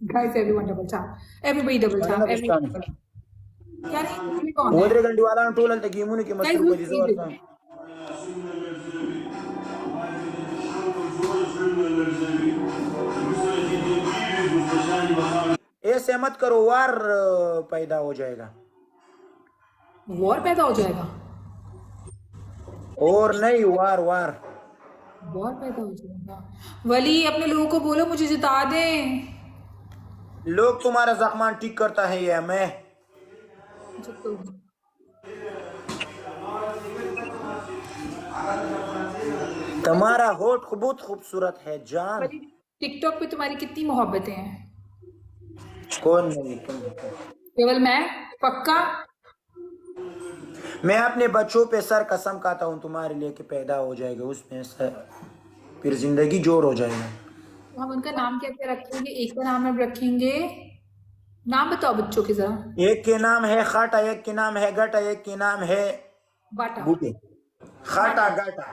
Guys, everyone double tap. Everybody double tap. Everybody double tap. क्या नहीं कौन है? ओदरे गंडी वाला टोलन ते गेमून की मस्त रुपए दी जोर था. ऐसे मत करो, वार पैदा हो जाएगा. वॉर पैदा हो जाएगा. और नहीं, वार वार वॉर पैदा हो जाएगा. वली अपने लोगों को बोलो मुझे जिता दे. लोग तुम्हारा जख्मान ठीक करता है या मैं? तुम्हारा होठ बहुत खूबसूरत है जान. टिकटॉक पे तुम्हारी कितनी मोहब्बतें हैं? कौन नहीं, तुम. केवल मैं. पक्का. मैं अपने बच्चों पे सर कसम खाता हूँ तुम्हारे लिए कि पैदा हो जाएगा उसमें से, फिर जिंदगी जोर हो जाएगा. हम उनका नाम क्या क्या रखेंगे? एक का नाम हम रखेंगे. नाम बताओ बच्चों के जरा. एक के नाम है खाटा, एक के नाम है गटा, एक के नाम है बाटा. बूटे. खाटा गाटा.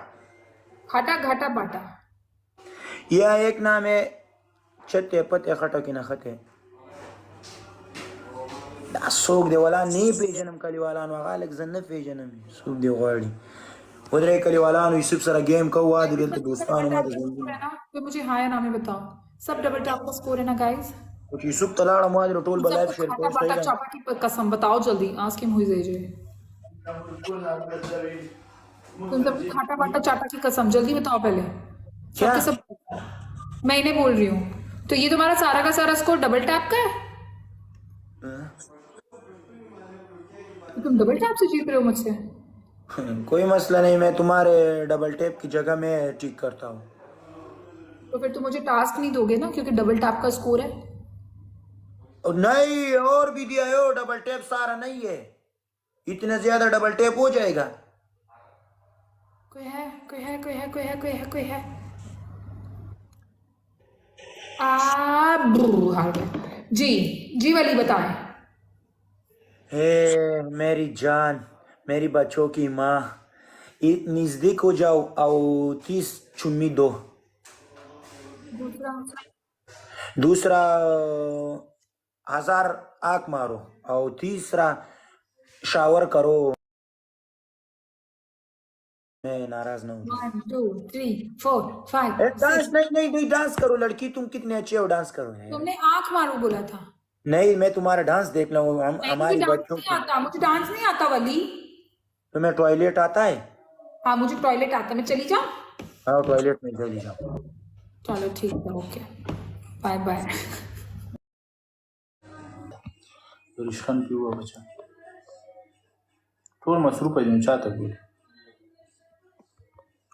खाटा घाटा बाटा. या एक नाम है छते पते खटा की ना खते. सोक दे वाला नहीं पेजनम कली वाला नो गालक जन्न पेजनम सोक दे गाड़ी उधर कली वाला नो यूसुफ सरा गेम का हुआ दिल तो दोस्तान हुआ तो मुझे हां या ना में बताओ. सब डबल टैप का स्कोर है ना गाइस? कुछ यूसुफ तलाड़ा मुआद टोल बलाइव शेयर पोस्ट खाटा है. चापा की कसम बताओ जल्दी. आस्क हिम हु इज एजे. तुम सब खाटा बाटा चाटा की कसम जल्दी बताओ पहले. क्या? सब मैं इन्हें बोल रही हूँ. तो ये तुम्हारा सारा का सारा स्कोर डबल टैप का है? तुम डबल टैप से जीत रहे हो मुझसे. कोई मसला नहीं, मैं तुम्हारे डबल टैप की जगह में ठीक करता हूँ. तो फिर तुम मुझे टास्क नहीं दोगे ना क्योंकि डबल टैप का स्कोर है. नहीं, और भी दिया है. डबल टैप सारा नहीं है, इतना ज्यादा डबल टैप हो जाएगा. कोई है कोई है कोई है कोई है कोई है कोई है. हार गया जी. जी वाली बताएं. हे मेरी जान, मेरी बच्चों की माँ, नजदीक हो जाओ और 30 चुम्मी दो. दूसरा 1000 आंख मारो और तीसरा शावर करो. मैं नाराज ना हूँ. 1 2 3 4 5 डांस नहीं डांस करो लड़की, तुम कितने अच्छे हो, डांस करो. तुमने आंख मारो बोला था. नहीं, मैं तुम्हारा डांस देख रहा हूँ. हमारे बच्चों को आता. मुझे डांस नहीं आता वली. तुम्हें टॉयलेट आता है? हाँ मुझे टॉयलेट आता. मैं चली जाऊँ? हाँ टॉयलेट में चली जाओ. चलो ठीक है. Okay bye bye. रिश्कन की हुआ बचा थोड़ा मसरूफ है चाहता बोले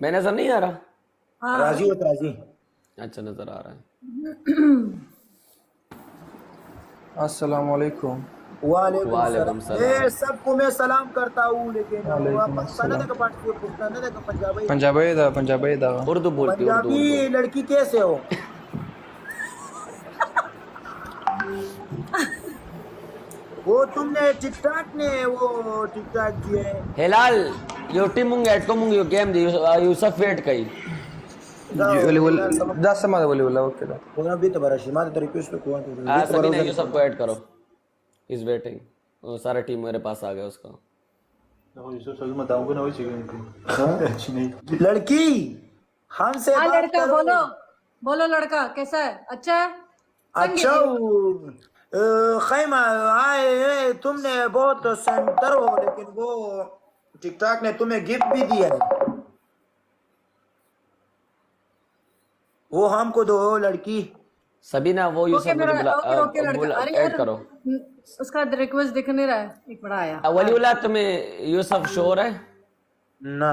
मैं नजर नहीं आ रहा. राजी हो राजी. अच्छा नजर आ रहा है. अस्सलाम वालेकुम. वालेकुम सलाम. सबको मैं सलाम करता हूँ लेकिन पंजाबी दा उर्दू बोलती हूँ. पंजाबी लड़की कैसे हो? वो तुमने टिकटॉक ने वो टिकटॉक किए हेलाल यो टीमुंग एट को मुंग यो गेम दी यूसुफ वेट कई दस समाद बोली बोला ओके दा होना भी तो बड़ा शिमा तो रिक्वेस्ट को सभी ने यूसुफ को ऐड करो. Is waiting. सारा टीम मेरे पास आ गया उसका. यूसुफ सभी बताऊंगा ना वही चाहिए लड़की हमसे बात लड़का बोलो बोलो. लड़का कैसा है? अच्छा है. अच्छा खैमा आए तुमने बहुत सेंटर हो लेकिन वो टिकटॉक ने तुम्हें गिफ्ट भी दिया है. वो हमको दो लड़की. सभी ना वो यूसुफ मुझे ऐड करो. उसका रिक्वेस्ट दिख नहीं रहा है. एक बड़ा आया वलीउल्लाह तुम्हें यूसुफ शोर है ना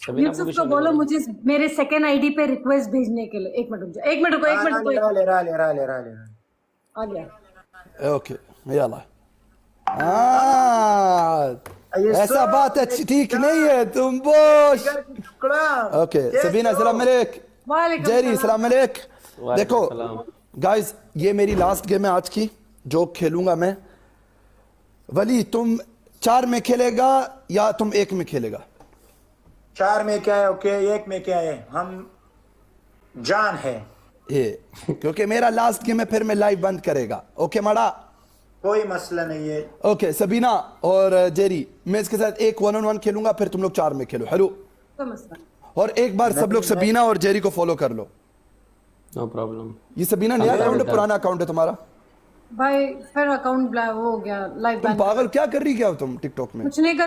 सबीना यूसुफ को बोलो मुझे मेरे सेकंड आईडी पे रिक्वेस्ट भेजने के लिए। एक मिनट रुक जाओ, एक मिनट रुको, एक मिनट रुको। राले आ गया। ओके यला ऐसा बात अच्छी ठीक नहीं है तुम बोश ओके सबीना सलाम अलैक वालेकुम जेरी सलाम अलैक देखो सलाम। गाइस ये मेरी लास्ट गेम है आज की जो खेलूंगा मैं वली तुम 4 में खेलेगा या तुम 1 में खेलेगा 4 में क्या है ओके 1 में क्या है हम जान है ये क्योंकि मेरा लास्ट गेम है फिर मैं लाइव बंद करेगा ओके माड़ा कोई मसला नहीं है ओके सबीना और जेरी मैं इसके साथ एक 1-on-1 खेलूंगा फिर तुम लोग 4 में खेलो हेलो कोई मसला नहीं। और एक बार सब लोग सबीना और जेरी को फॉलो कर लो नो प्रॉब्लम। ये सबीना नया अकाउंट है पुराना अकाउंट है तुम्हारा भाई फिर अकाउंट वो हो गया लाइव तुम बैन। पागल क्या कर रही क्या हो तुम टिकटॉक में कुछ नहीं कर